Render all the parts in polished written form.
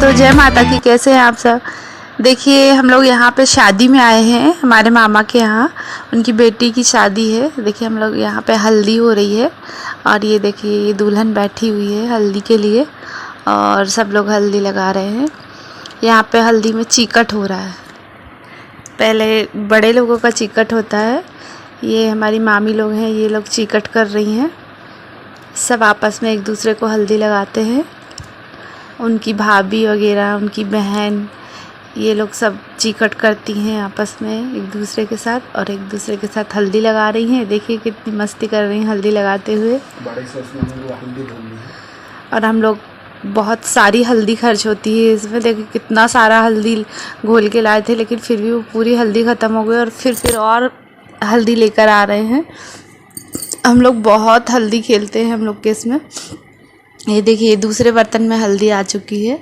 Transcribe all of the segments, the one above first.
तो जय माता की, कैसे हैं आप सब। देखिए हम लोग यहाँ पे शादी में आए हैं, हमारे मामा के यहाँ उनकी बेटी की शादी है। देखिए हम लोग यहाँ पे हल्दी हो रही है और ये देखिए ये दुल्हन बैठी हुई है हल्दी के लिए और सब लोग हल्दी लगा रहे हैं। यहाँ पे हल्दी में चीकट हो रहा है, पहले बड़े लोगों का चीकट होता है। ये हमारी मामी लोग हैं, ये लोग चीकट कर रही हैं। सब आपस में एक दूसरे को हल्दी लगाते हैं। उनकी भाभी वगैरह, उनकी बहन, ये लोग सब चीकट करती हैं आपस में एक दूसरे के साथ और एक दूसरे के साथ हल्दी लगा रही हैं। देखिए कितनी मस्ती कर रही हैं हल्दी लगाते हुए। और हम लोग बहुत सारी हल्दी खर्च होती है इसमें। देखिए कितना सारा हल्दी घोल के लाए थे, लेकिन फिर भी वो पूरी हल्दी ख़त्म हो गई और फिर और हल्दी लेकर आ रहे हैं। हम लोग बहुत हल्दी खेलते हैं हम लोग के इसमें। ये देखिए दूसरे बर्तन में हल्दी आ चुकी है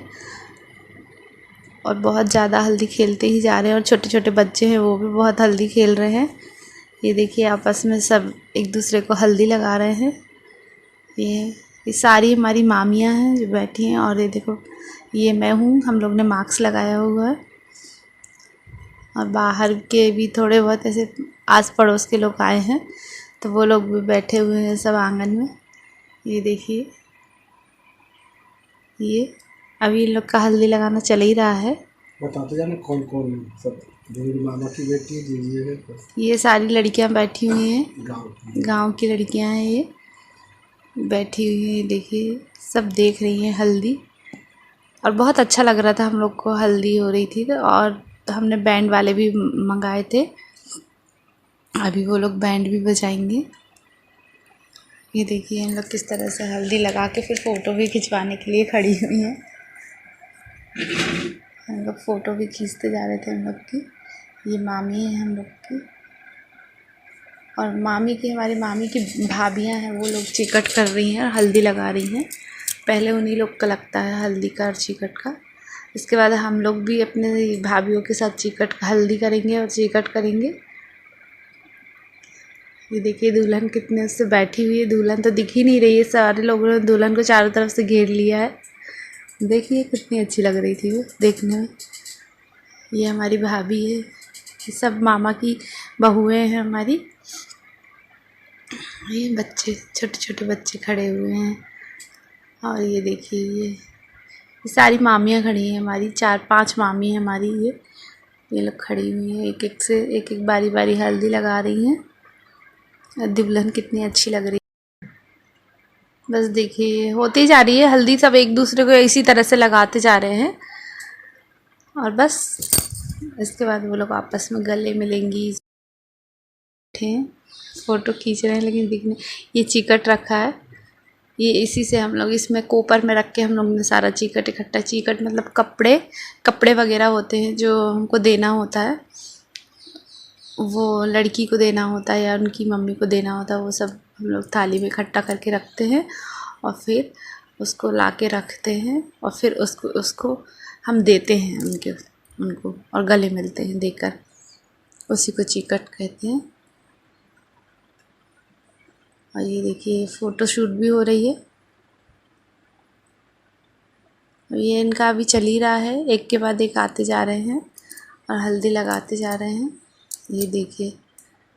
और बहुत ज़्यादा हल्दी खेलते ही जा रहे हैं। और छोटे छोटे बच्चे हैं वो भी बहुत हल्दी खेल रहे हैं। ये देखिए आपस में सब एक दूसरे को हल्दी लगा रहे हैं। ये सारी हमारी मामियाँ हैं जो बैठी हैं। और ये देखो ये मैं हूँ, हम लोग ने मास्क लगाया हुआ है। और बाहर के भी थोड़े बहुत ऐसे आस पड़ोस के लोग आए हैं, तो वो लोग भी बैठे हुए हैं सब आंगन में। ये देखिए ये अभी इन लोग का हल्दी लगाना चल ही रहा है। बताते जाना कौन कौन सब। मामा की बेटी है, ये सारी लड़कियां बैठी हुई हैं, गांव की लड़कियां हैं, ये बैठी हुई हैं। देखिए सब देख रही हैं हल्दी। और बहुत अच्छा लग रहा था हम लोग को, हल्दी हो रही थी। और हमने बैंड वाले भी मंगाए थे, अभी वो लोग बैंड भी बजाएंगे। ये देखिए इन लोग किस तरह से हल्दी लगा के फिर फ़ोटो भी खिंचवाने के लिए खड़ी हुई हैं। हम लोग फ़ोटो भी खींचते जा रहे थे हम लोग की। ये मामी है हम लोग की, और मामी की, हमारी मामी की भाभियां हैं, वो लोग चिकट कर रही हैं और हल्दी लगा रही हैं। पहले उन्हीं लोग का लगता है हल्दी का और चिकट का। इसके बाद हम लोग भी अपने भाभियों के साथ चिकट हल्दी करेंगे और चिकट करेंगे। ये देखिए दुल्हन कितने उससे बैठी हुई है। दुल्हन तो दिख ही नहीं रही है, सारे लोगों ने दुल्हन को चारों तरफ से घेर लिया है। देखिए कितनी अच्छी लग रही थी वो देखने में। ये हमारी भाभी है, ये सब मामा की बहुएं हैं हमारी। ये बच्चे, छोटे छोटे बच्चे खड़े हुए हैं। और ये देखिए ये सारी मामियाँ खड़ी हैं हमारी, 4-5 मामी हैं हमारी। ये लोग खड़ी हुई हैं, एक एक से एक बारी बारी हल्दी लगा रही हैं। दुल्हन कितनी अच्छी लग रही है। बस देखिए होती जा रही है हल्दी, सब एक दूसरे को इसी तरह से लगाते जा रहे हैं। और बस इसके बाद वो लोग आपस में गले मिलेंगी। फ़ोटो खींच रहे हैं, लेकिन दिखने ये चिकट रखा है। ये इसी से हम लोग इसमें कोपर में रख के हम लोग ने सारा चिकट इकट्ठा, चिकट मतलब कपड़े वगैरह होते हैं जो हमको देना होता है, वो लड़की को देना होता है या उनकी मम्मी को देना होता है, वो सब हम लोग थाली में इकट्ठा करके रखते हैं और फिर उसको ला के रखते हैं और फिर उसको हम देते हैं उनको और गले मिलते हैं देकर, उसी को चिकट कहते हैं। और ये देखिए फ़ोटो शूट भी हो रही है। ये इनका अभी चल ही रहा है, एक के बाद एक आते जा रहे हैं और हल्दी लगाते जा रहे हैं। ये देखिए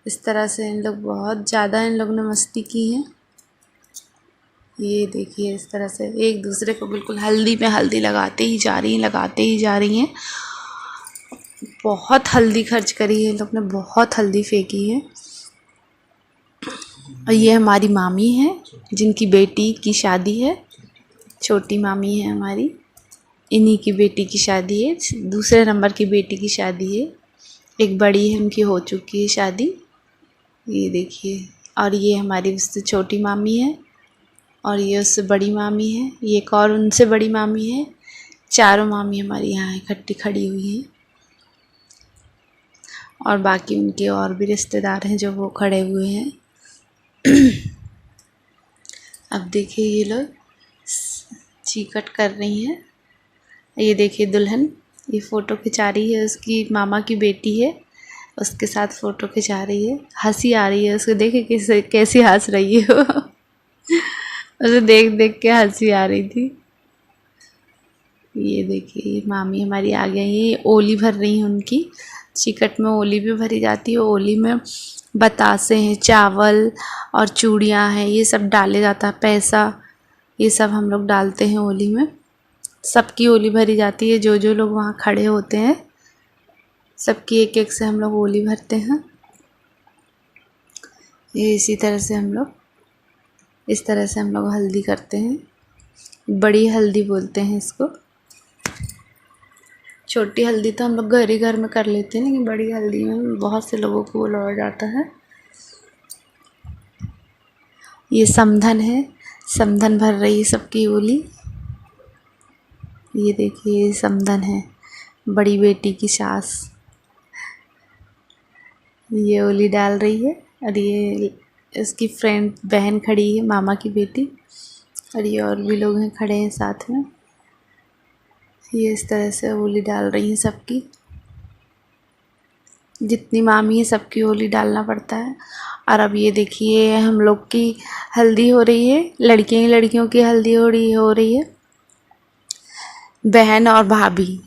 इस तरह से इन लोग बहुत ज़्यादा इन लोग ने मस्ती की है। ये देखिए इस तरह से एक दूसरे को बिल्कुल हल्दी में हल्दी लगाते ही जा रही हैं। बहुत हल्दी खर्च करी है इन लोग ने, बहुत हल्दी फेंकी है। और ये हमारी मामी है जिनकी बेटी की शादी है, छोटी मामी है हमारी, इन्हीं की बेटी की शादी है, दूसरे नंबर की बेटी की शादी है। एक बड़ी है, उनकी हो चुकी है शादी। ये देखिए, और ये हमारी उससे छोटी मामी है और ये उससे बड़ी मामी है, ये एक और उनसे बड़ी मामी है। चारों मामी हमारी यहाँ इकट्ठी खड़ी हुई हैं और बाकी उनके और भी रिश्तेदार हैं जो वो खड़े हुए हैं। अब देखिए ये लोग चिकट कर रही हैं। ये देखिए दुल्हन ये फ़ोटो खिंचा रही है, उसकी मामा की बेटी है, उसके साथ फ़ोटो खिंचा रही है। हंसी आ रही है उसको, देखे कैसी हंस रही है वो उसे देख देख के हंसी आ रही थी। ये देखिए मामी हमारी आ गई, ये ओली भर रही हैं उनकी। चिकट में ओली भी भरी जाती है। ओली में बतासे हैं, चावल और चूड़ियाँ हैं, ये सब डाले जाता है, पैसा, ये सब हम लोग डालते हैं ओली में। सबकी ओली भरी जाती है, जो जो लोग वहाँ खड़े होते हैं सबकी एक एक से हम लोग ओली भरते हैं। ये इसी तरह से हम लोग, इस तरह से हम लोग हल्दी करते हैं। बड़ी हल्दी बोलते हैं इसको। छोटी हल्दी तो हम लोग घर ही घर में कर लेते हैं, लेकिन बड़ी हल्दी में बहुत से लोगों को बुलाया जाता है। ये समधन है, समधन भर रही है सबकी ओली। ये देखिए ये समधन है, बड़ी बेटी की सास, ये ओली डाल रही है। और ये इसकी फ्रेंड बहन खड़ी है, मामा की बेटी, और ये और भी लोग हैं खड़े हैं साथ में। ये इस तरह से ओली डाल रही हैं सबकी। जितनी मामी है सबकी होली डालना पड़ता है। और अब ये देखिए हम लोग की हल्दी हो रही है, लड़कियों की हल्दी हो रही है। बहन और भाभी,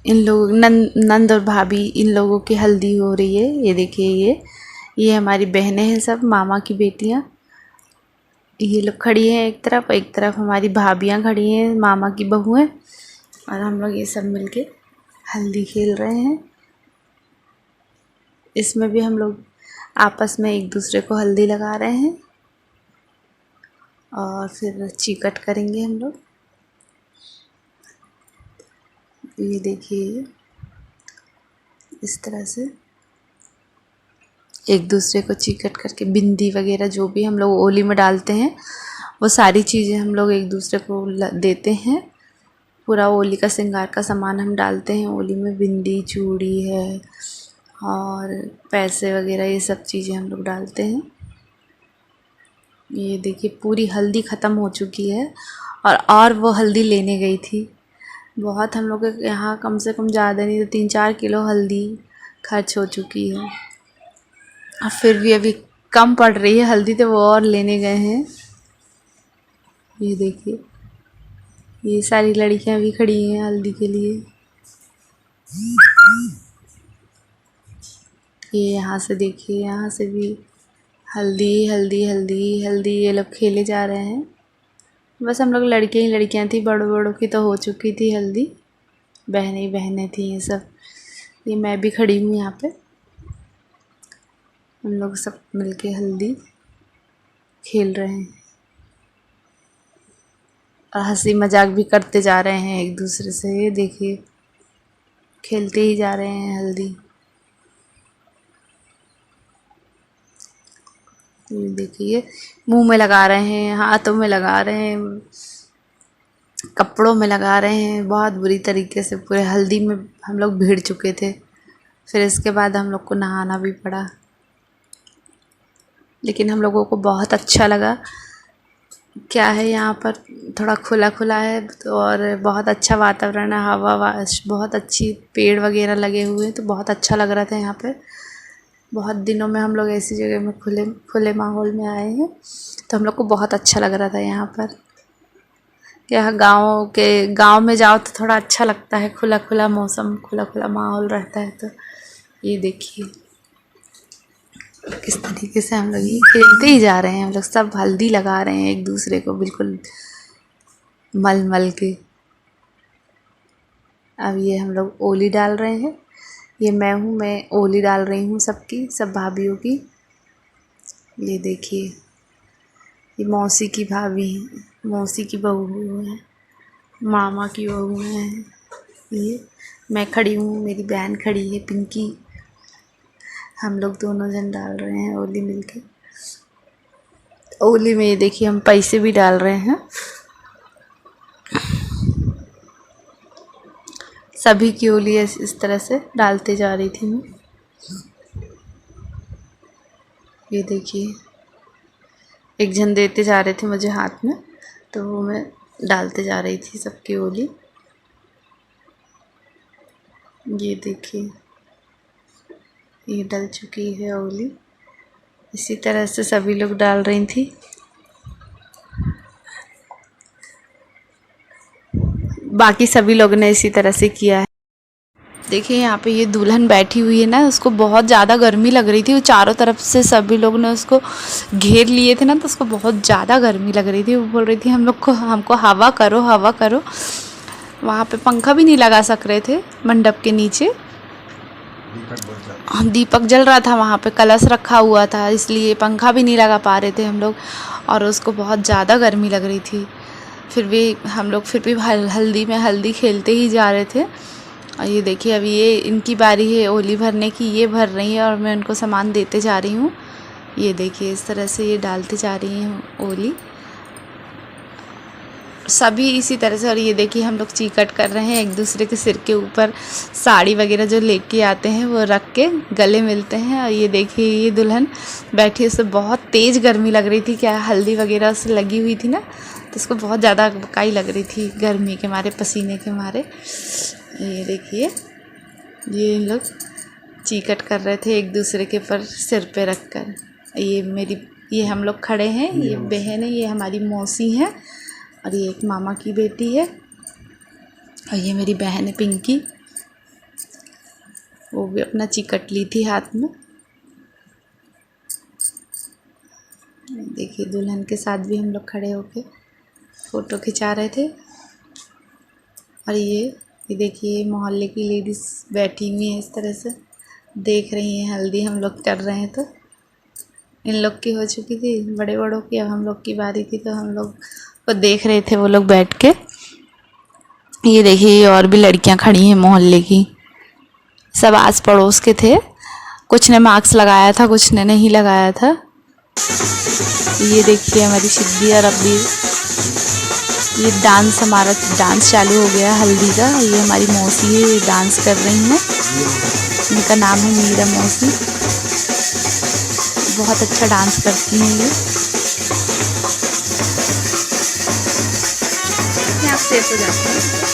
इन लोग नंद और भाभी, इन लोगों की हल्दी हो रही है। ये देखिए ये हमारी बहनें हैं सब, मामा की बेटियां। ये लोग खड़ी हैं एक तरफ हमारी भाभियां खड़ी हैं, मामा की बहुएं, और हम लोग ये सब मिलके हल्दी खेल रहे हैं। इसमें भी हम लोग आपस में एक दूसरे को हल्दी लगा रहे हैं और फिर चिकट करेंगे हम लोग। ये देखिए इस तरह से एक दूसरे को चिकट करके, बिंदी वगैरह जो भी हम लोग ओली में डालते हैं वो सारी चीज़ें हम लोग एक दूसरे को देते हैं। पूरा ओली का श्रृंगार का सामान हम डालते हैं ओली में, बिंदी, चूड़ी है और पैसे वगैरह, ये सब चीज़ें हम लोग डालते हैं। ये देखिए पूरी हल्दी ख़त्म हो चुकी है और वो हल्दी लेने गई थी। बहुत हम लोग के यहाँ कम से कम ज़्यादा नहीं तो 3-4 किलो हल्दी खर्च हो चुकी है। और फिर भी अभी कम पड़ रही है हल्दी, तो वो और लेने गए हैं। ये देखिए ये सारी लड़कियां भी खड़ी हैं हल्दी के लिए। ये यहाँ से देखिए, यहाँ से भी हल्दी हल्दी हल्दी हल्दी, ये लोग खेले जा रहे हैं। बस हम लोग लड़के ही लड़कियां थी, बड़ों बड़ों की तो हो चुकी थी हल्दी, बहनें ही बहनें थी ये सब। ये मैं भी खड़ी हूँ यहाँ पे, हम लोग सब मिलके हल्दी खेल रहे हैं और हंसी मजाक भी करते जा रहे हैं एक दूसरे से। ये देखिए खेलते ही जा रहे हैं हल्दी। ये देखिए मुंह में लगा रहे हैं, हाथों में लगा रहे हैं, कपड़ों में लगा रहे हैं, बहुत बुरी तरीके से पूरे हल्दी में हम लोग भीड़ चुके थे। फिर इसके बाद हम लोग को नहाना भी पड़ा, लेकिन हम लोगों को बहुत अच्छा लगा। क्या है यहाँ पर थोड़ा खुला खुला है तो, और बहुत अच्छा वातावरण है, हवा बहुत अच्छी, पेड़ वगैरह लगे हुए हैं, तो बहुत अच्छा लग रहा था यहाँ पे। बहुत दिनों में हम लोग ऐसी जगह में खुले माहौल में आए हैं, तो हम लोग को बहुत अच्छा लग रहा था यहाँ पर। यहाँ गांव में जाओ तो थोड़ा अच्छा लगता है, खुला खुला मौसम, खुला खुला माहौल रहता है। तो ये देखिए किस तरीके से हम लोग ये खेलते ही जा रहे हैं, हम लोग सब हल्दी लगा रहे हैं एक दूसरे को बिल्कुल मल मल के। अब ये हम लोग ओली डाल रहे हैं। ये मैं ओली डाल रही हूँ सबकी, सब भाभीयों की। ये देखिए ये मौसी की भाभी हैं, मौसी की बहू है, मामा की बहू है। ये मैं खड़ी हूँ, मेरी बहन खड़ी है पिंकी, हम लोग दोनों जन डाल रहे हैं ओली मिलके। ओली में ये देखिए हम पैसे भी डाल रहे हैं, सभी की ओली इस तरह से डालते जा रही थी मैं। ये देखिए एक जन देते जा रहे थे मुझे हाथ में, तो वो मैं डालते जा रही थी सबकी ओली। ये देखिए ये डल चुकी है ओली, इसी तरह से सभी लोग डाल रही थी। बाकी सभी लोगों ने इसी तरह से किया है। देखिए यहाँ पे ये दुल्हन बैठी हुई है ना, उसको बहुत ज़्यादा गर्मी लग रही थी। वो चारों तरफ से सभी लोग ने उसको घेर लिए थे ना, तो उसको बहुत ज़्यादा गर्मी लग रही थी। वो बोल रही थी हमको हवा करो, हवा करो। वहाँ पे पंखा भी नहीं लगा सक रहे थे मंडप के नीचे, दीपक जल रहा था, वहाँ पे कलश रखा हुआ था, इसलिए पंखा भी नहीं लगा पा रहे थे हम लोग। और उसको बहुत ज़्यादा गर्मी लग रही थी। फिर भी हम लोग हल्दी में हल्दी खेलते ही जा रहे थे। और ये देखिए अभी ये इनकी बारी है ओली भरने की, ये भर रही है और मैं उनको सामान देते जा रही हूँ। ये देखिए इस तरह से ये डालते जा रही हैं ओली, सभी इसी तरह से। और ये देखिए हम लोग चीकट कर रहे हैं, एक दूसरे के सिर के ऊपर साड़ी वगैरह जो लेके आते हैं वो रख के गले मिलते हैं। और ये देखिए ये दुल्हन बैठी, उसे बहुत तेज़ गर्मी लग रही थी, क्या हल्दी वगैरह उससे लगी हुई थी ना, तो उसको बहुत ज़्यादा बकाई लग रही थी गर्मी के मारे, पसीने के मारे। ये देखिए ये इन लोग चीकट कर रहे थे एक दूसरे के पर सिर पे रख कर। ये हम लोग खड़े हैं, ये बहन है, ये हमारी मौसी हैं, और ये एक मामा की बेटी है, और ये मेरी बहन है पिंकी, वो भी अपना चिकट ली थी हाथ में। देखिए दुल्हन के साथ भी हम लोग खड़े होके फ़ोटो खिंचा रहे थे। और ये देखिए मोहल्ले की लेडीज़ बैठी हुई हैं, इस तरह से देख रही हैं हल्दी हम लोग कर रहे हैं। तो इन लोग की हो चुकी थी बड़े बड़ों की, अब हम लोग की बारी थी, तो हम लोग को देख रहे थे वो लोग बैठ के। ये देखिए और भी लड़कियां खड़ी हैं मोहल्ले की, सब आस पड़ोस के थे, कुछ ने मास्क लगाया था, कुछ ने नहीं लगाया था। ये देखिए हमारी सिद्धि और अब्बी, ये हमारा डांस चालू हो गया हल्दी का। ये हमारी मौसी है, ये डांस कर रही हैं, इनका नाम है मीरा मौसी, बहुत अच्छा डांस करती हैं ये। आप सेफ हो जाते हैं।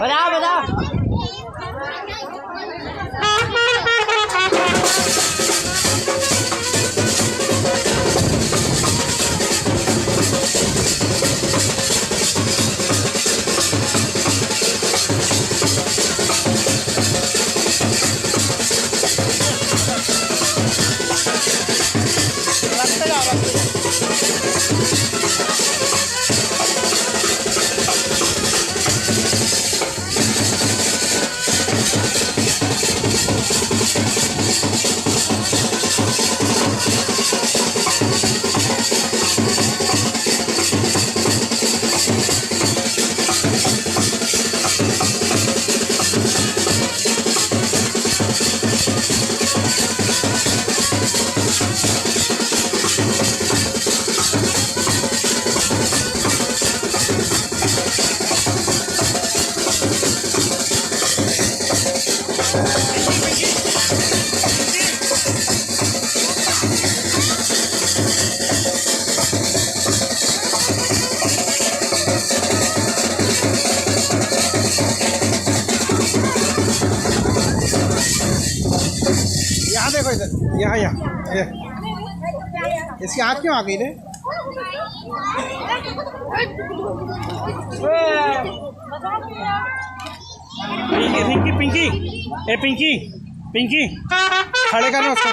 बताओ बताओ। यहाँ देखो इधर, यहाँ यहाँ ये। इसकी आँख क्यों आ गई रे? पिंकी पिंकी ए पिंकी पिंकी खड़े करना उसको।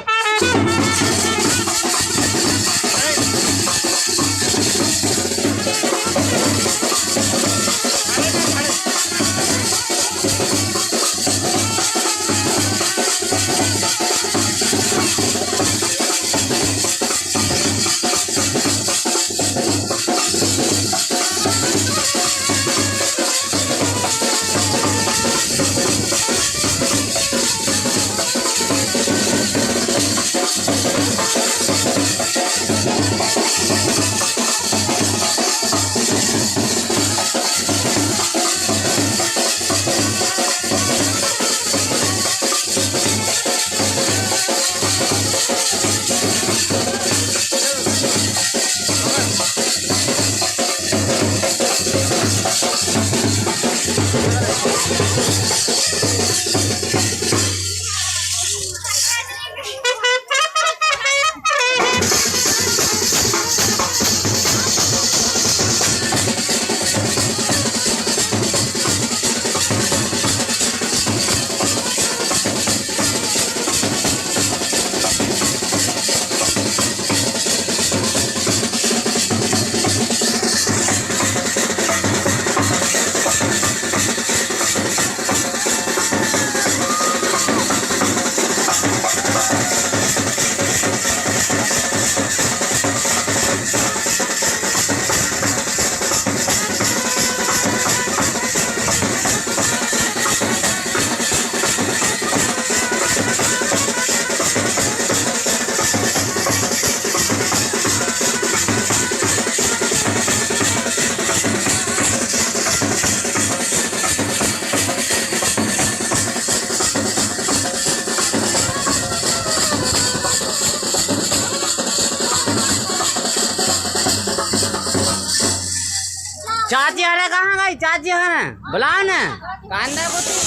चाची अरे कहाँ गई? चाची है बुलाओ ना कांदा को तो।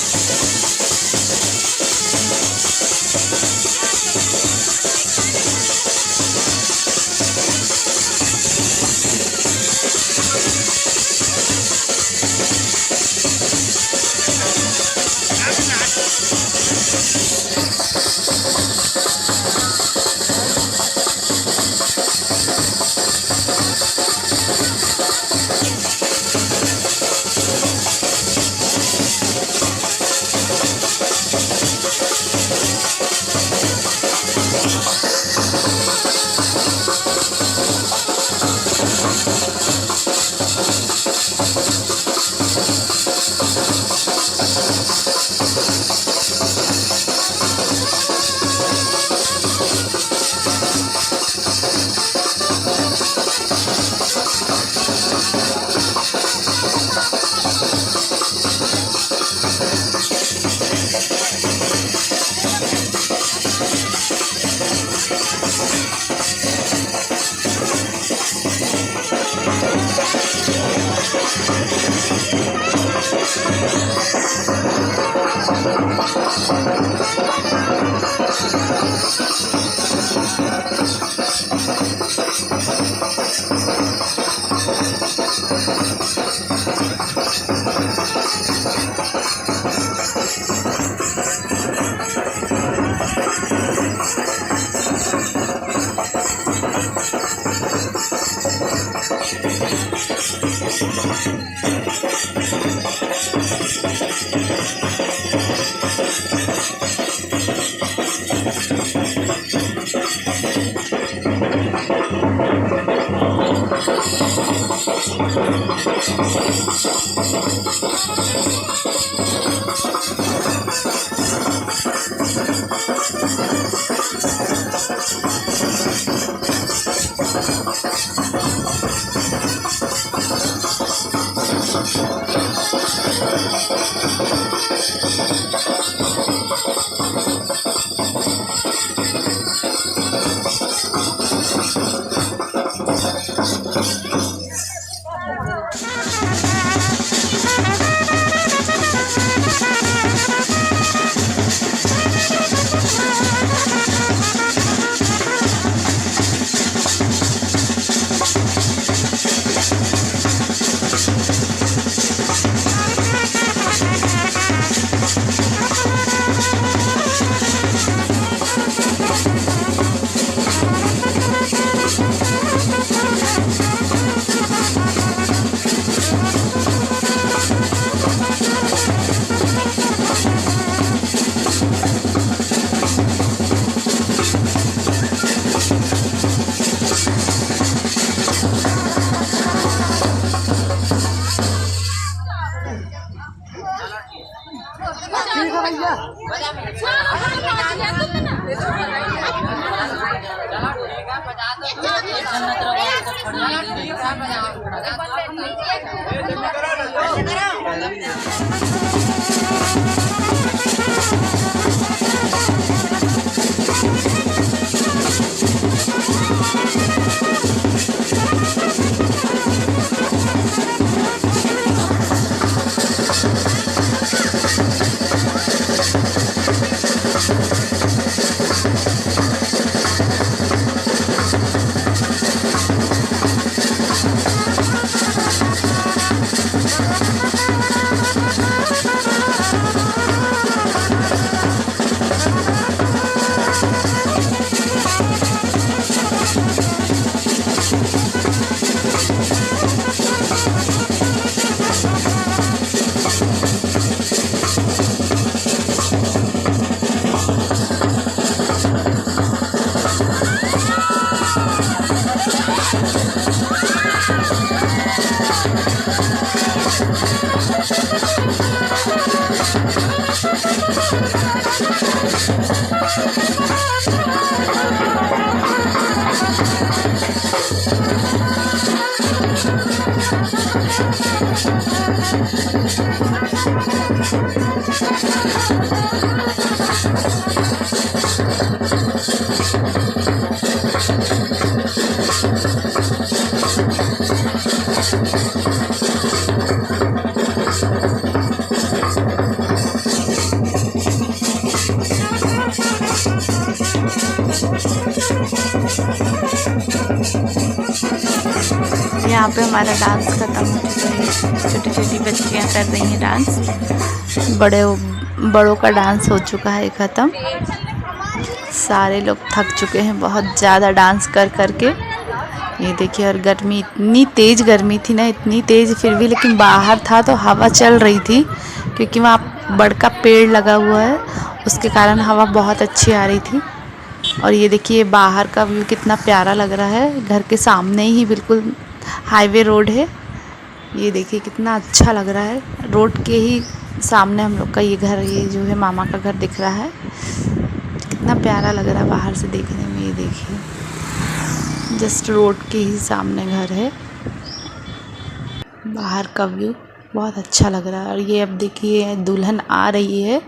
यहाँ पे हमारा डांस खत्म हो चुका है। छोटी छोटी बच्चियाँ कर रही हैं डांस। बड़ों का डांस हो चुका है ख़त्म। सारे लोग थक चुके हैं बहुत ज़्यादा डांस कर कर के। ये देखिए, और गर्मी, इतनी तेज़ गर्मी थी ना, इतनी तेज़, फिर भी लेकिन बाहर था तो हवा चल रही थी, क्योंकि वहाँ बड़का पेड़ लगा हुआ है, उसके कारण हवा बहुत अच्छी आ रही थी। और ये देखिए बाहर का व्यू कितना प्यारा लग रहा है। घर के सामने ही बिल्कुल हाईवे रोड है। ये देखिए कितना अच्छा लग रहा है। रोड के ही सामने हम लोग का ये घर, ये जो है मामा का घर दिख रहा है। कितना प्यारा लग रहा है बाहर से देखने में। ये देखिए जस्ट रोड के ही सामने घर है। बाहर का व्यू बहुत अच्छा लग रहा है। और ये अब देखिए दुल्हन आ रही है,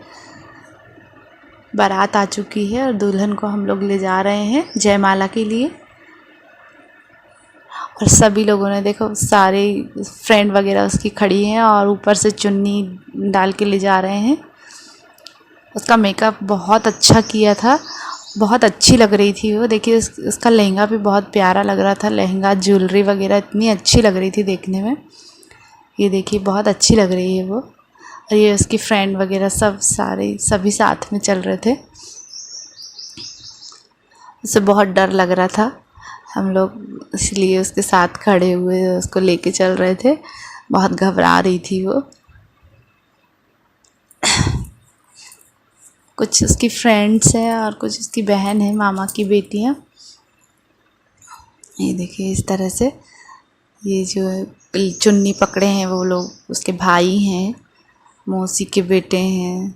बारात आ चुकी है और दुल्हन को हम लोग ले जा रहे हैं जयमाला के लिए। और सभी लोगों ने देखो, सारे फ्रेंड वगैरह उसकी खड़ी हैं और ऊपर से चुन्नी डाल के ले जा रहे हैं। उसका मेकअप बहुत अच्छा किया था, बहुत अच्छी लग रही थी वो। देखिए उसका लहंगा भी बहुत प्यारा लग रहा था, लहंगा ज्वेलरी वगैरह इतनी अच्छी लग रही थी देखने में। ये देखिए बहुत अच्छी लग रही है वो। और ये उसकी फ्रेंड वगैरह सभी साथ में चल रहे थे। उसे बहुत डर लग रहा था, हम लोग इसलिए उसके साथ खड़े हुए उसको लेके चल रहे थे। बहुत घबरा रही थी वो। कुछ उसकी फ्रेंड्स हैं और कुछ उसकी बहन है, मामा की बेटियां। ये देखिए इस तरह से ये जो चुन्नी पकड़े हैं वो लोग उसके भाई हैं, मौसी के बेटे हैं।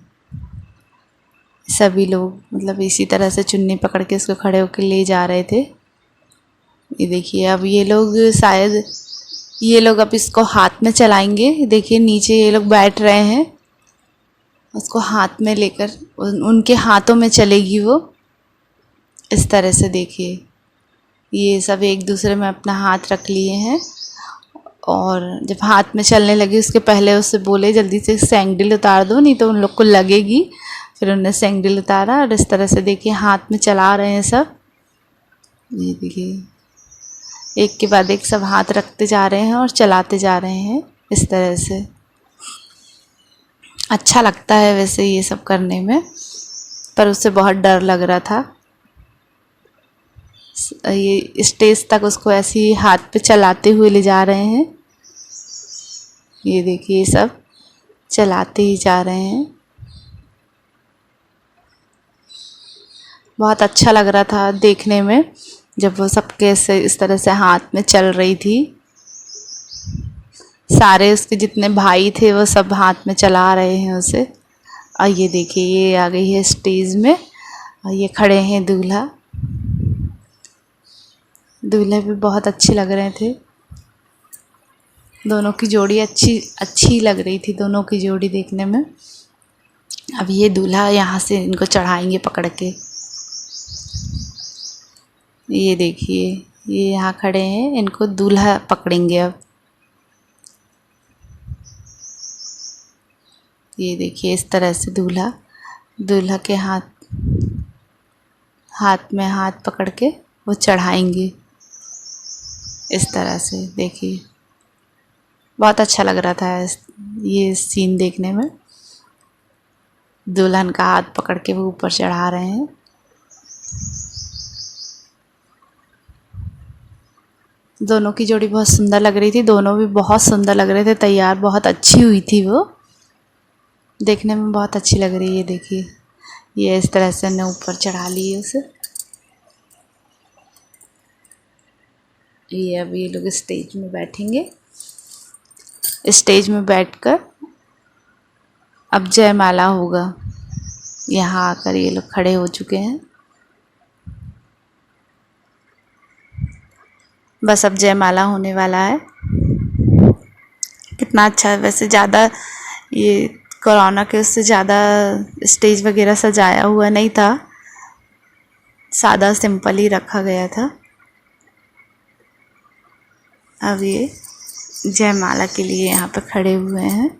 सभी लोग मतलब इसी तरह से चुन्नी पकड़ के उसको खड़े होकर ले जा रहे थे। ये देखिए अब ये लोग अब इसको हाथ में चलाएंगे। देखिए नीचे ये लोग बैठ रहे हैं, उसको हाथ में लेकर उनके हाथों में चलेगी वो इस तरह से। देखिए ये सब एक दूसरे में अपना हाथ रख लिए हैं और जब हाथ में चलने लगी उसके पहले उससे बोले जल्दी से सैंडल उतार दो, नहीं तो उन लोग को लगेगी। फिर उन्होंने सैंडल उतारा और इस तरह से देखिए हाथ में चला रहे हैं सब। ये देखिए एक के बाद एक सब हाथ रखते जा रहे हैं और चलाते जा रहे हैं इस तरह से। अच्छा लगता है वैसे ये सब करने में, पर उससे बहुत डर लग रहा था। ये स्टेज तक उसको ऐसे ही हाथ पे चलाते हुए ले जा रहे हैं। ये देखिए सब चलाते ही जा रहे हैं। बहुत अच्छा लग रहा था देखने में जब वो सब कैसे इस तरह से हाथ में चल रही थी। सारे उसके जितने भाई थे वो सब हाथ में चला रहे हैं उसे। और ये देखिए ये आ गई है स्टेज में और ये खड़े हैं दूल्हा। दूल्हे भी बहुत अच्छे लग रहे थे, दोनों की जोड़ी अच्छी लग रही थी, दोनों की जोड़ी देखने में। अब ये दूल्हा यहाँ से इनको चढ़ाएंगे पकड़ के। ये देखिए ये यहाँ खड़े हैं, इनको दूल्हा पकड़ेंगे अब। ये देखिए इस तरह से दूल्हा के हाथ में हाथ पकड़ के वो चढ़ाएंगे इस तरह से। देखिए बहुत अच्छा लग रहा था ये सीन देखने में। दुल्हन का हाथ पकड़ के वो ऊपर चढ़ा रहे हैं। दोनों की जोड़ी बहुत सुंदर लग रही थी, दोनों भी बहुत सुंदर लग रहे थे, तैयार बहुत अच्छी हुई थी वो, देखने में बहुत अच्छी लग रही है। देखिए ये इस तरह से ने ऊपर चढ़ा ली है उसे। ये अब ये लोग स्टेज में बैठेंगे। स्टेज में बैठकर अब जयमाला होगा। यहाँ आकर ये लोग खड़े हो चुके हैं। बस अब जयमाला होने वाला है। कितना अच्छा है वैसे। ज़्यादा ये कोरोना के उससे ज़्यादा स्टेज वगैरह सजाया हुआ नहीं था, सादा सिंपल ही रखा गया था। अब ये जयमाला के लिए यहाँ पे खड़े हुए हैं।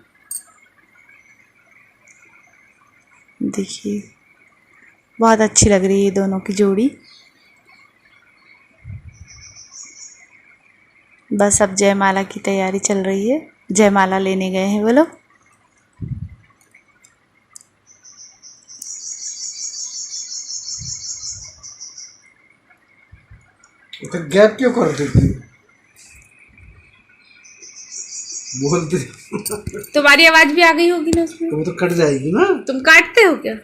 देखिए बहुत अच्छी लग रही है दोनों की जोड़ी। बस अब जयमाला की तैयारी चल रही है, जयमाला लेने गए हैं वो लोग। तो गैप क्यों कर देती है? बोलते तुम्हारी आवाज भी आ गई होगी ना उसमें, तो वो तो कट जाएगी ना। तुम काटते हो क्या?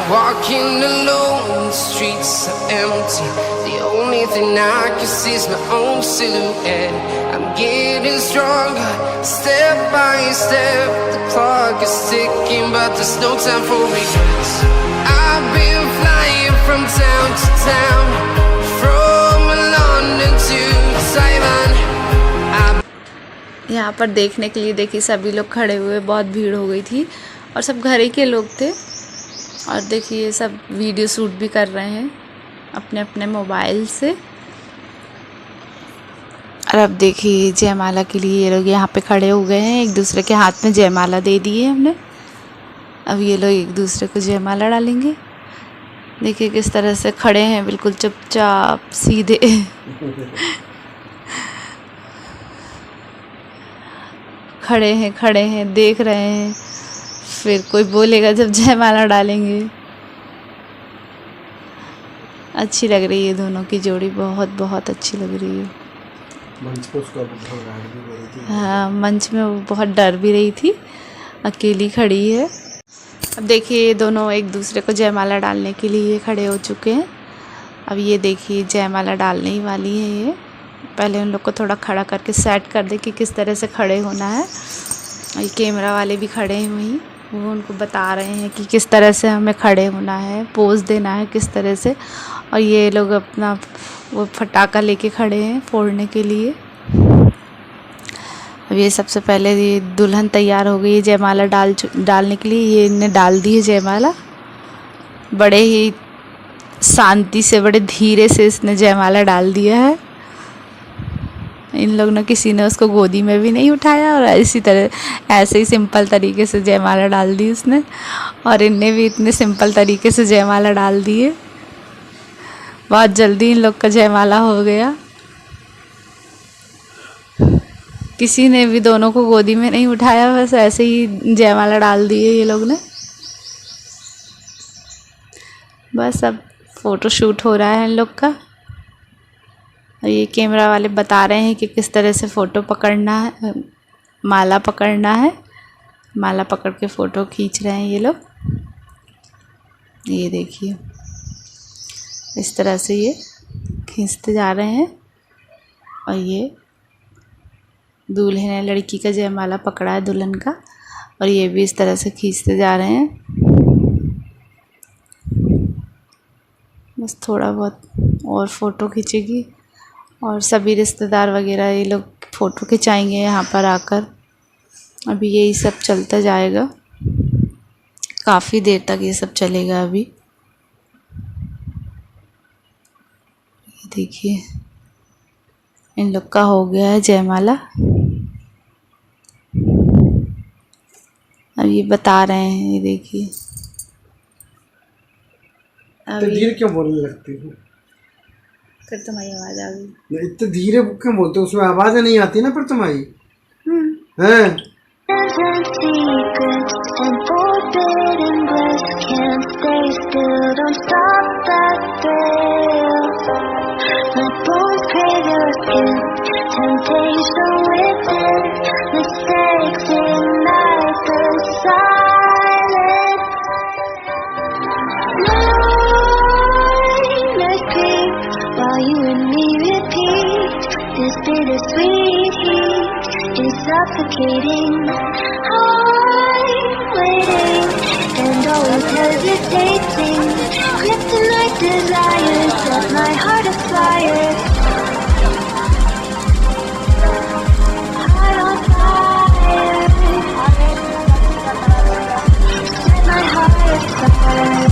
Walking alone, the streets are empty. The only thing I can see is my own silhouette. I'm getting stronger, step by step. The clock is ticking, but there's no time for regrets. I've been flying from town to town, from London to Taiwan. यहाँ पर देखने के लिए देखिए सभी लोग खड़े हुए, बहुत भीड़ हो गई थी और सब घर ही के लोग थे। और देखिए सब वीडियो शूट भी कर रहे हैं अपने अपने मोबाइल से। और अब देखिए जयमाला के लिए ये लोग यहाँ पे खड़े हो गए हैं, एक दूसरे के हाथ में जयमाला दे दी है हमने। अब ये लोग एक दूसरे को जयमाला डालेंगे। देखिए किस तरह से खड़े हैं, बिल्कुल चुपचाप सीधे। खड़े हैं देख रहे हैं, फिर कोई बोलेगा जब जयमाला डालेंगे। अच्छी लग रही है दोनों की जोड़ी, बहुत बहुत अच्छी लग रही है। मंच पे उसका बहुत डर भी रही थी। हाँ, मंच में वो बहुत डर भी रही थी, अकेली खड़ी है। अब देखिए ये दोनों एक दूसरे को जयमाला डालने के लिए ये हो चुके हैं। अब ये देखिए जयमाला डालने ही वाली है ये। पहले उन लोग को थोड़ा खड़ा करके सेट कर दे कि किस तरह से खड़े होना है। ये कैमरा वाले भी खड़े हैं वहीं, वो उनको बता रहे हैं कि किस तरह से हमें खड़े होना है, पोज देना है किस तरह से। और ये लोग अपना वो फटाका लेके खड़े हैं फोड़ने के लिए। अब ये सबसे पहले ये दुल्हन तैयार हो गई है जयमाला डालने के लिए। ये इनने डाल दी है जयमाला, बड़े ही शांति से, बड़े धीरे से इसने जयमाला डाल दिया है। इन लोग ने किसी ने उसको गोदी में भी नहीं उठाया, और इसी तरह ऐसे ही सिंपल तरीके से जयमाला डाल दी उसने। और इनने भी इतने सिंपल तरीके से जयमाला डाल दी है। बहुत जल्दी इन लोग का जयमाला हो गया। किसी ने भी दोनों को गोदी में नहीं उठाया, बस ऐसे ही जयमाला डाल दी है ये लोग ने। बस अब फ़ोटो शूट हो रहा है इन लोग का। और ये कैमरा वाले बता रहे हैं कि किस तरह से फ़ोटो पकड़ना है, माला पकड़ना है। माला पकड़ के फ़ोटो खींच रहे हैं ये लोग। ये देखिए इस तरह से ये खींचते जा रहे हैं। और ये दूल्हे ने लड़की का जयमाला पकड़ा है दुल्हन का, और ये भी इस तरह से खींचते जा रहे हैं। बस थोड़ा बहुत और फ़ोटो खींचेगी, और सभी रिश्तेदार वगैरह ये लोग फ़ोटो खिंचाएंगे यहाँ पर आकर। अभी यही सब चलता जाएगा, काफ़ी देर तक ये सब चलेगा। अभी ये देखिए इन लोग का हो गया है जयमाला। अब ये बता रहे हैं, ये देखिए। तो धीरे क्यों बोलने लगती हो? फिर तुम्हारी आवाज़ आ गई। इतने धीरे क्यों बोलते हो? उसमें आवाज़ नहीं आती ना फिर तुम्हारी। हैं? Bittersweet heat is suffocating. I'm waiting and always hesitating. Kryptonite desires set my heart afire. Heart on fire. Set my heart afire.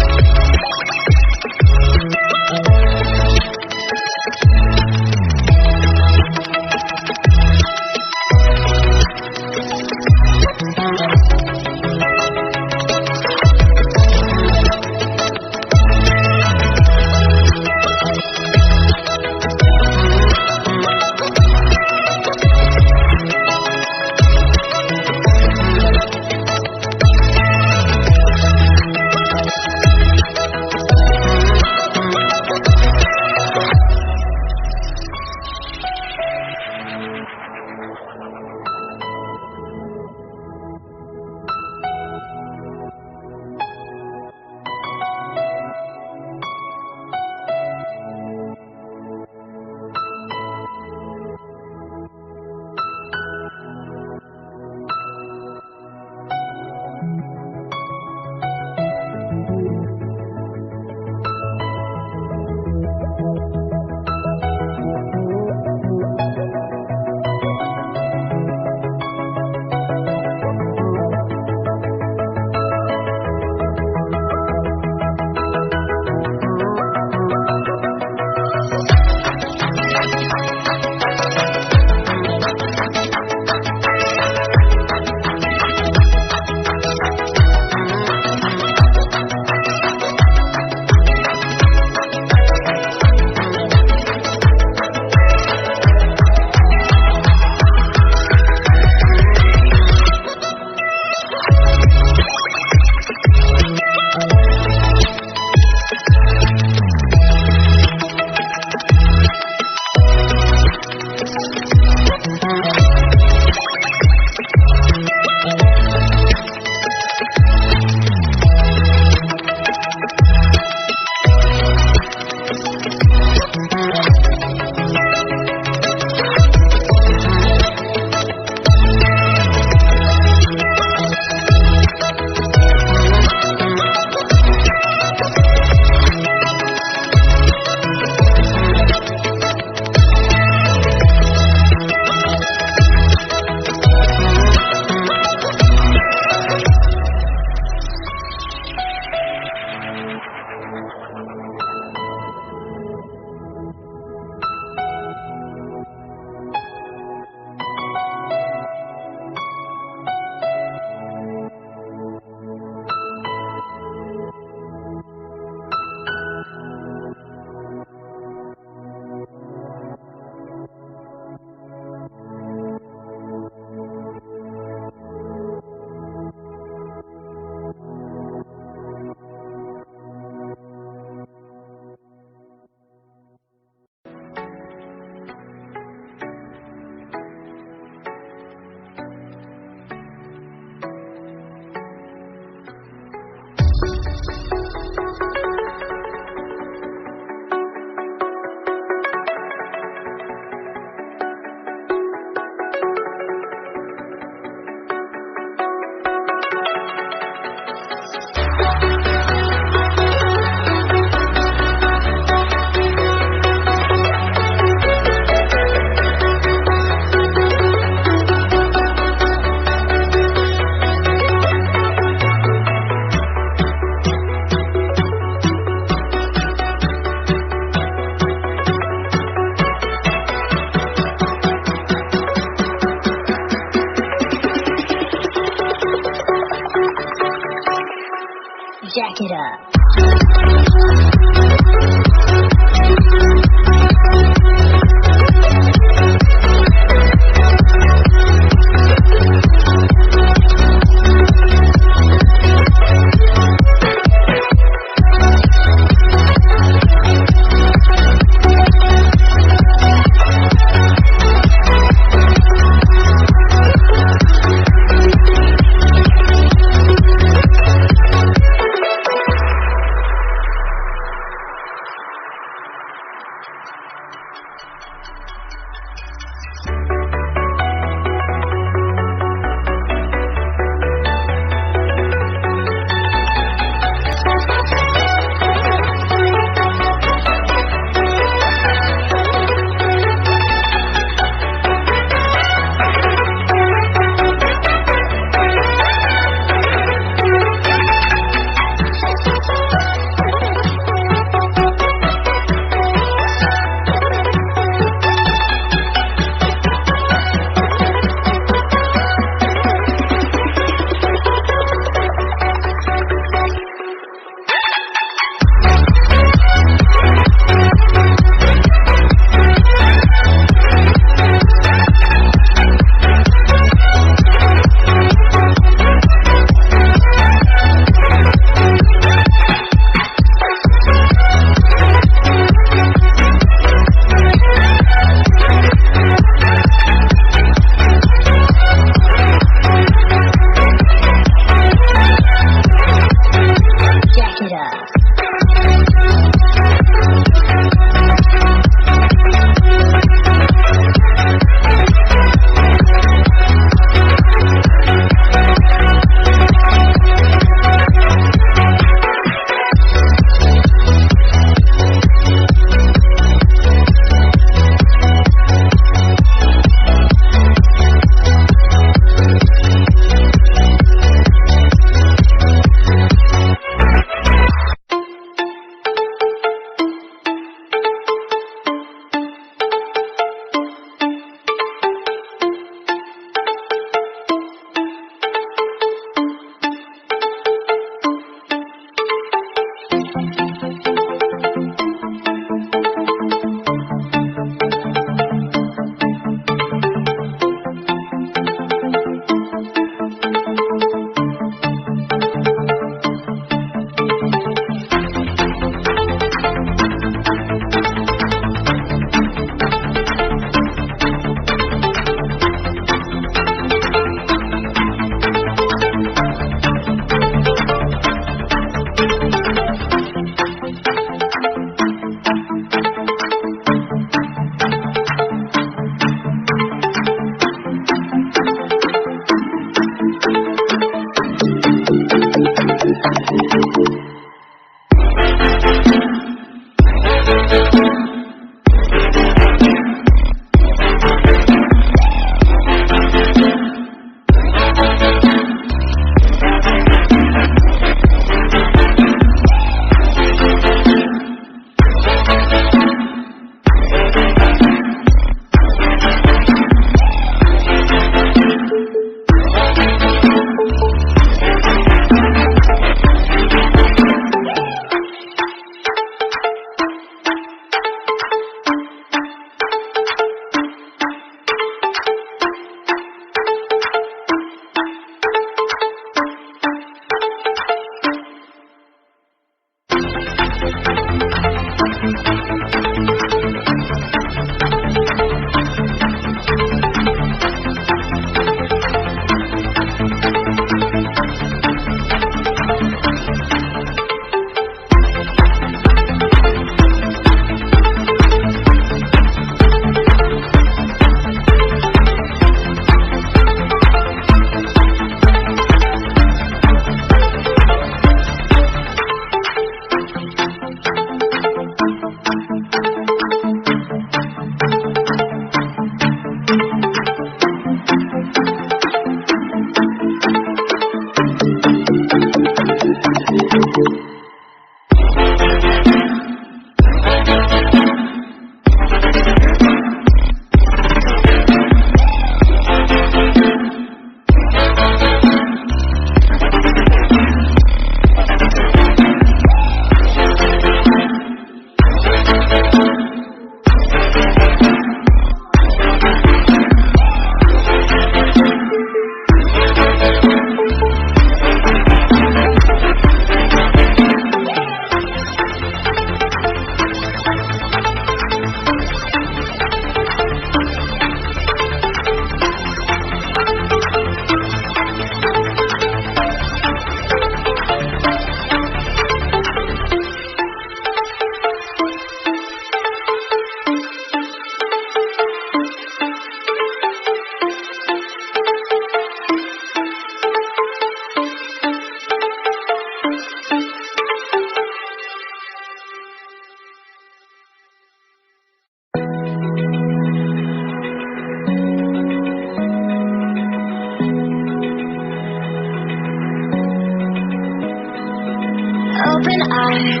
light.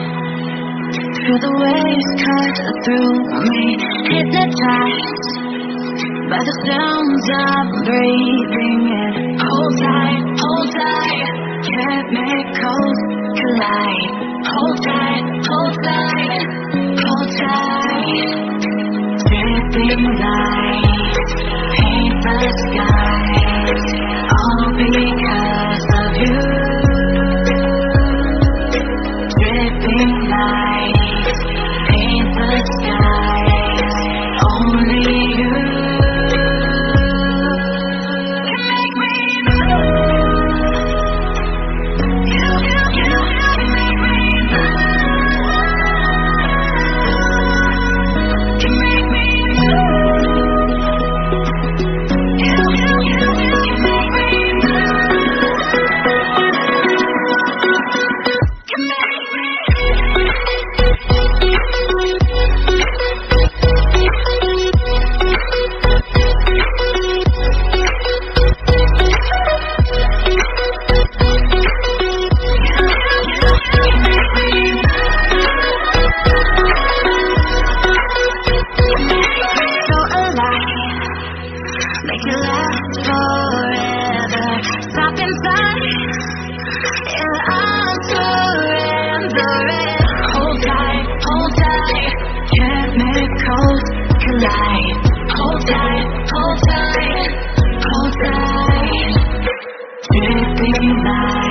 Feel the waves cut through me, hypnotized by the sounds I'm breathing in. Hold tight, chemicals collide. Hold tight, hold tight. Dripping light, paint the skies, all because of you. Dripping light, paint the skies, only you can make me move. You can make me move. Can make me move. You can make me move. Can make me. So alive, make it last forever. Stop inside, and I'm surrendering. Hold tight, chemicals collide. Hold tight, dripping light.